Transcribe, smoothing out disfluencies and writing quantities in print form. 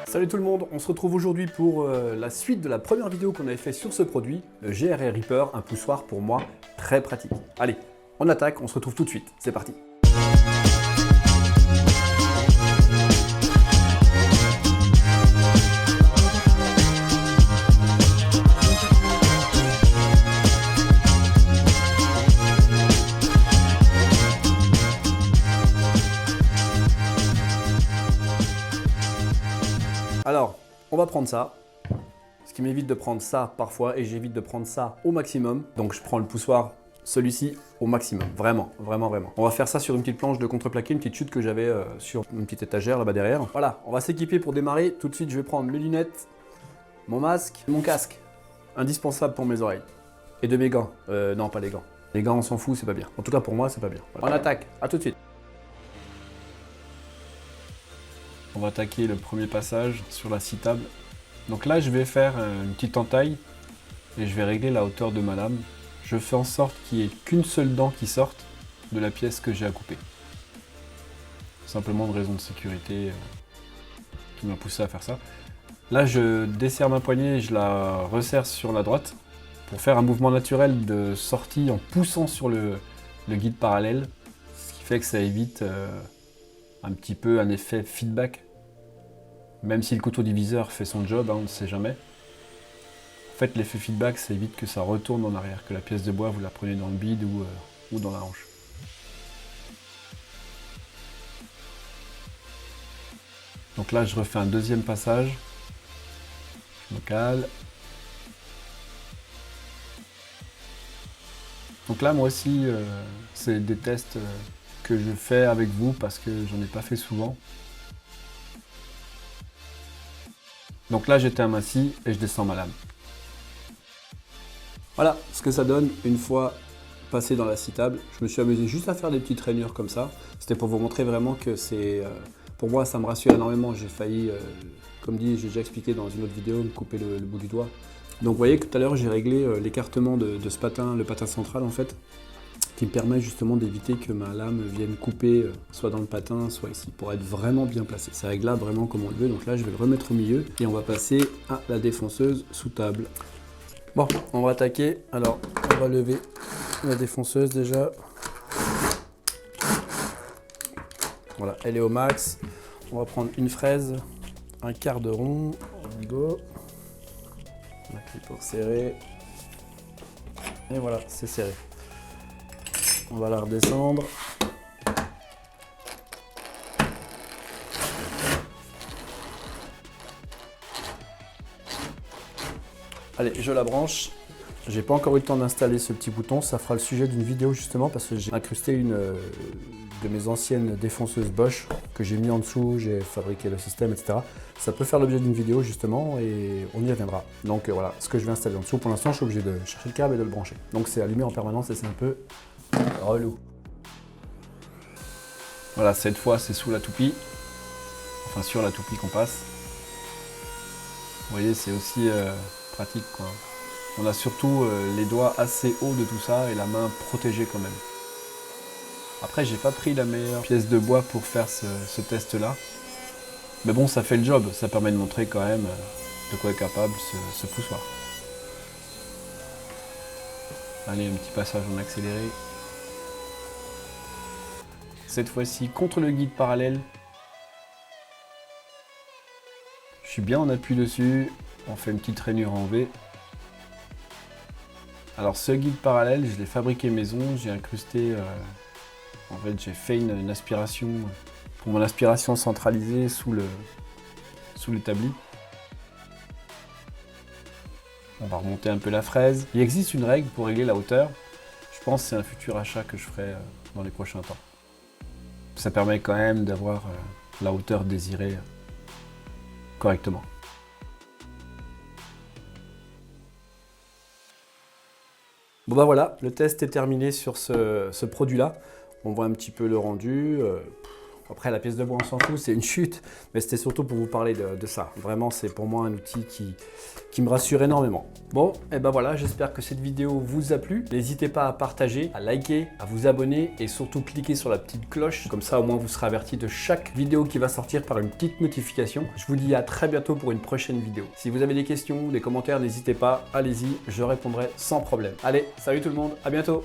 Salut tout le monde, on se retrouve aujourd'hui pour la suite de la première vidéo qu'on avait fait sur ce produit, le GRR Reaper, un poussoir pour moi très pratique. Allez, on attaque, on se retrouve tout de suite, c'est parti. Alors, on va prendre ça, ce qui m'évite de prendre ça parfois et j'évite de prendre ça au maximum. Donc je prends le poussoir, celui-ci, au maximum, vraiment. On va faire ça sur une petite planche de contreplaqué, une petite chute que j'avais sur une petite étagère là-bas derrière. Voilà, on va s'équiper pour démarrer. Tout de suite, je vais prendre mes lunettes, mon masque, mon casque, indispensable pour mes oreilles. Et de mes gants. Non, pas les gants. Les gants, on s'en fout, c'est pas bien. En tout cas, pour moi, c'est pas bien. Voilà. On attaque, à tout de suite. On va attaquer le premier passage sur la scie table. Donc là, je vais faire une petite entaille et je vais régler la hauteur de ma lame. Je fais en sorte qu'il n'y ait qu'une seule dent qui sorte de la pièce que j'ai à couper. Simplement de raison de sécurité qui m'a poussé à faire ça. Là, je desserre ma poignée et je la resserre sur la droite pour faire un mouvement naturel de sortie en poussant sur le guide parallèle, ce qui fait que ça évite un petit peu un effet feedback. Même si le couteau diviseur fait son job, on ne sait jamais. En fait, l'effet feedback, ça évite que ça retourne en arrière, que la pièce de bois, vous la prenez dans le bide ou dans la hanche. Donc là, je refais un deuxième passage. Je me cale. Donc là, moi aussi, c'est des tests que je fais avec vous parce que j'en ai pas fait souvent. Donc là, j'étais à ma scie et je descends ma lame. Voilà ce que ça donne une fois passé dans la scie table. Je me suis amusé juste à faire des petites rainures comme ça. C'était pour vous montrer vraiment que c'est... pour moi, ça me rassure énormément. J'ai failli, comme dit, j'ai déjà expliqué dans une autre vidéo, me couper le bout du doigt. Donc vous voyez que tout à l'heure, j'ai réglé l'écartement de ce patin, le patin central en fait, qui me permet justement d'éviter que ma lame vienne couper soit dans le patin, soit ici, pour être vraiment bien placé. C'est réglable vraiment comme on le veut, donc là je vais le remettre au milieu et on va passer à la défonceuse sous table. Bon, on va attaquer, alors on va lever la défonceuse déjà. Voilà, elle est au max. On va prendre une fraise, un quart de rond, on y go. La clé pour serrer. Et voilà, c'est serré. On va la redescendre. Allez, je la branche. J'ai pas encore eu le temps d'installer ce petit bouton. Ça fera le sujet d'une vidéo justement parce que j'ai incrusté une de mes anciennes défonceuses Bosch que j'ai mis en dessous. J'ai fabriqué le système, etc. Ça peut faire l'objet d'une vidéo justement et on y reviendra. Donc voilà, ce que je vais installer en dessous. Pour l'instant, je suis obligé de chercher le câble et de le brancher. Donc c'est allumé en permanence et c'est un peu relou. Voilà, cette fois c'est sous la toupie, enfin sur la toupie qu'on passe. Vous voyez, c'est aussi pratique quoi. On a surtout les doigts assez hauts de tout ça et la main protégée quand même. Après, j'ai pas pris la meilleure pièce de bois pour faire ce test là. Mais bon, ça fait le job, ça permet de montrer quand même de quoi est capable ce poussoir. Allez, un petit passage en accéléré. Cette fois-ci contre le guide parallèle. Je suis bien en appui dessus. On fait une petite rainure en V. Alors ce guide parallèle, je l'ai fabriqué maison. J'ai incrusté... en fait, j'ai fait une aspiration pour mon aspiration centralisée sous l'établi. On va remonter un peu la fraise. Il existe une règle pour régler la hauteur. Je pense que c'est un futur achat que je ferai dans les prochains temps. Ça permet quand même d'avoir la hauteur désirée correctement. Bon bah voilà, le test est terminé sur ce produit-là. On voit un petit peu le rendu. Après, la pièce de bois, on s'en fout, c'est une chute, mais c'était surtout pour vous parler de ça. Vraiment, c'est pour moi un outil qui me rassure énormément. Bon, et ben voilà, j'espère que cette vidéo vous a plu. N'hésitez pas à partager, à liker, à vous abonner et surtout cliquer sur la petite cloche. Comme ça, au moins, vous serez averti de chaque vidéo qui va sortir par une petite notification. Je vous dis à très bientôt pour une prochaine vidéo. Si vous avez des questions ou des commentaires, n'hésitez pas, allez-y, je répondrai sans problème. Allez, salut tout le monde, à bientôt!